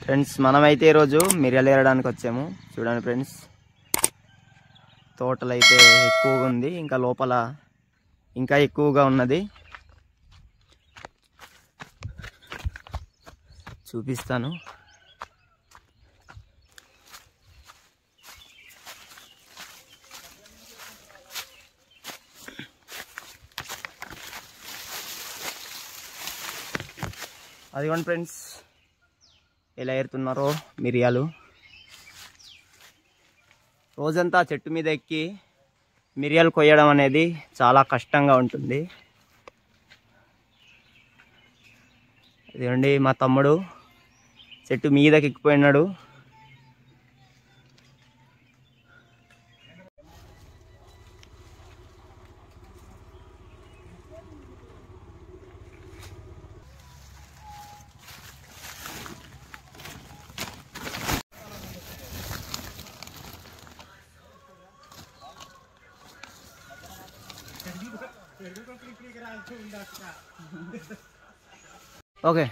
Friends మనమైతే ఈరోజు మిరియాలు ఏరడానికి వచ్చాము. చూడండి ఫ్రెండ్స్, తోటలు అయితే ఎక్కువగా ఉంది, ఇంకా లోపల ఇంకా ఎక్కువగా ఉన్నది. చూపిస్తాను. అదిగోండి ఫ్రెండ్స్, ఎలా ఏరుతున్నారో మిరియాలు. రోజంతా చెట్టు మీద ఎక్కి మిరియాలు కొయ్యడం అనేది చాలా కష్టంగా ఉంటుంది. ఇదిగోండి మా తమ్ముడు చెట్టు మీదకి ఎక్కిపోయినాడు. ఓకే,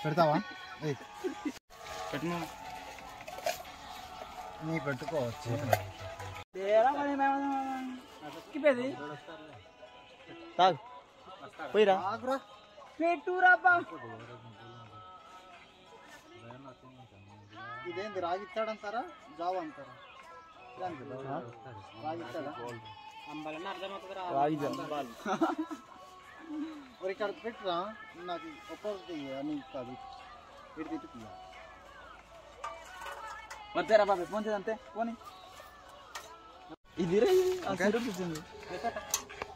పెడతావా? నీ పెట్టుకోవచ్చు. పోయిరా ఇదేంది రాగిస్తాడంటారా జావ అంటారా? రాగిస్తాడా? మరి ఇక్కడ పెట్టురా, నాకు ఒక్కటి అని కాదు ఇటు తిట్టుకున్నా. వచ్చారా బాబు, ఫోన్ చేద్దంతే పోనీ. ఇది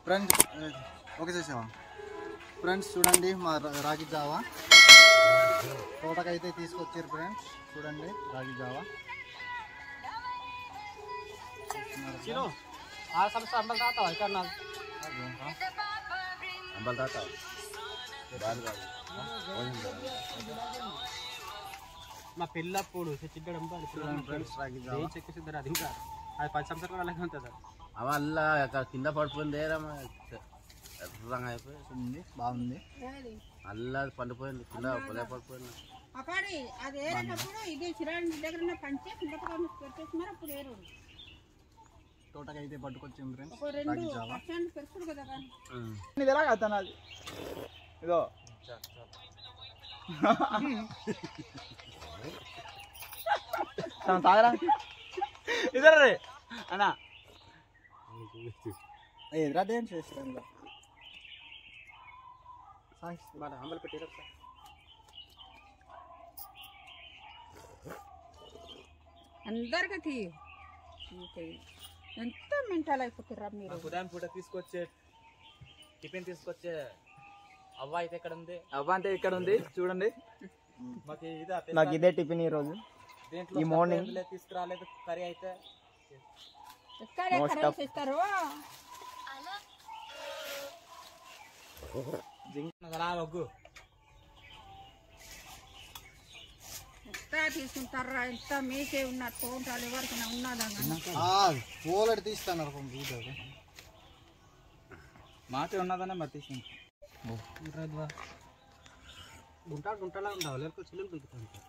ఫ్రెండ్స్ ఓకే చేసావా? ఫ్రెండ్స్ చూడండి మా రాగి జావా తోటకైతే తీసుకొచ్చారు. ఫ్రెండ్స్ చూడండి రాగి జావా. మా పిల్లప్పుడు అలా కింద పడిపోయింది, అయిపోయింది. బాగుంది, అల్లా పండిపోయింది, కింద పడిపోయింది. తోటకైతే పట్టుకొచ్చాం ఫ్రెండ్స్ రాగి జావా. ఇదో తాగరా ఇదరా రే అన్నా, ఎదురా డ్యాన్స్ చేస్తాను. అందరికీ ఎంత మెంటల్ అయిపోతారా మీరు? ఉదయం పూట తీసుకొచ్చే టిఫిన్ తీసుకొచ్చే అవ్వ అయితే ఇక్కడ ఉంది. అవ్వ అంటే ఇక్కడ ఉంది చూడండి. నాకు ఇదే టిఫిన్ ఈ రోజు, ఈ మార్నింగ్ తీసుకురాలేదు. కర్రీ అయితే ఎక్కడ ఇస్తారు? తీసుకుంటారా ఎంత మీకే ఉన్నట్టు కోంటాలు ఎవరికైనా ఉన్నదా పోలడి తీస్తాను మాకే ఉన్నదనే మరి తీసుకుంటాం గుంటలా ఉండవు లేకపోతే చిల్లులు పెట్టుకుంటాం.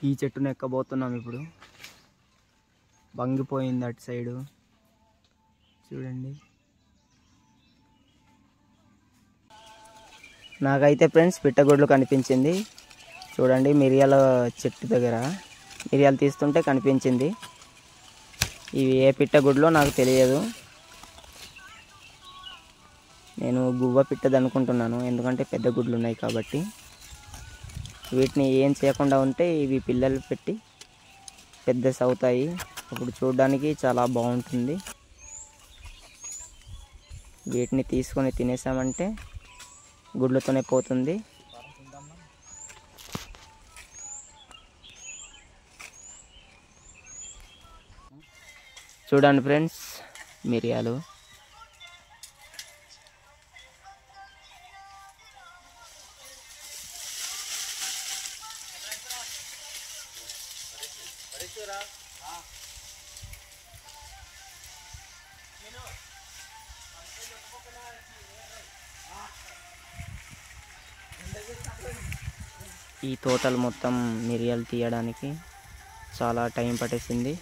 ఈ చెట్టును ఎక్కబోతున్నాం ఇప్పుడు. వంగిపోయింది అటు సైడు చూడండి. నాకైతే ఫ్రెండ్స్ పిట్టగొడ్లు కనిపించింది చూడండి. మిరియాల చెట్టు దగ్గర మిరియాలు తీస్తుంటే కనిపించింది. ఇవి ఏ పిట్టగొడ్లో నాకు తెలియదు. నేను గువ్వ పిట్టది అనుకుంటున్నాను, ఎందుకంటే పెద్ద గుడ్లు ఉన్నాయి కాబట్టి. వీటిని ఏం చేయకుండా ఉంటే ఇవి పిల్లలు పెట్టి పెద్ద అవుతాయి. అప్పుడు చూడడానికి చాలా బాగుంటుంది. వీటిని తీసుకొని తినేసామంటే గుడ్లతోనే పోతుంది. చూడండి ఫ్రెండ్స్ మిరియాలు. ఈ తోటలు మొత్తం మిరియాలు తీయడానికి చాలా టైం పట్టేసింది.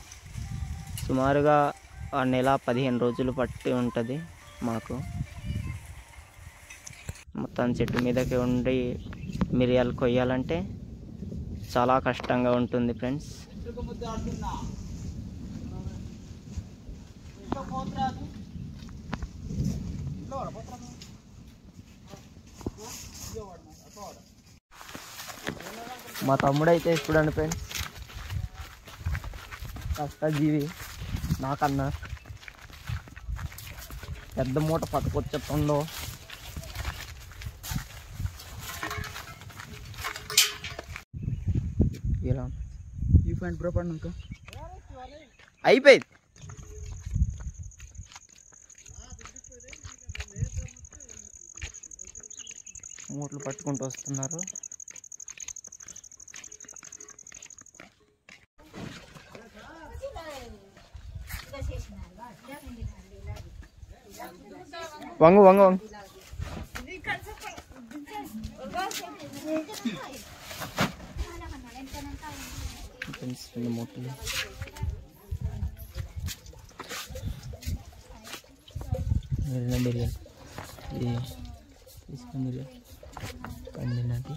సుమారుగా ఆ నెల 15 రోజులు పట్టి ఉంటుంది మాకు. మొత్తం చెట్టు మీదకి ఉండి మిరియాలు కొయ్యాలంటే చాలా కష్టంగా ఉంటుంది ఫ్రెండ్స్. మా తమ్ముడైతే చూడండి ఫ్రెండ్స్, కష్టజీవి నాకన్నా. పెద్ద మూట పట్టుకొచ్చేస్తుందో. ఇలా ఈ పాయింట్ బ్రో పడినాక అయిపోయింది. మూటలు పట్టుకుంటూ వస్తున్నారు. వంగు వంగు వంగు. రెండు మూటలు బిర్యానీ ఇది తీసుకుని పండినది.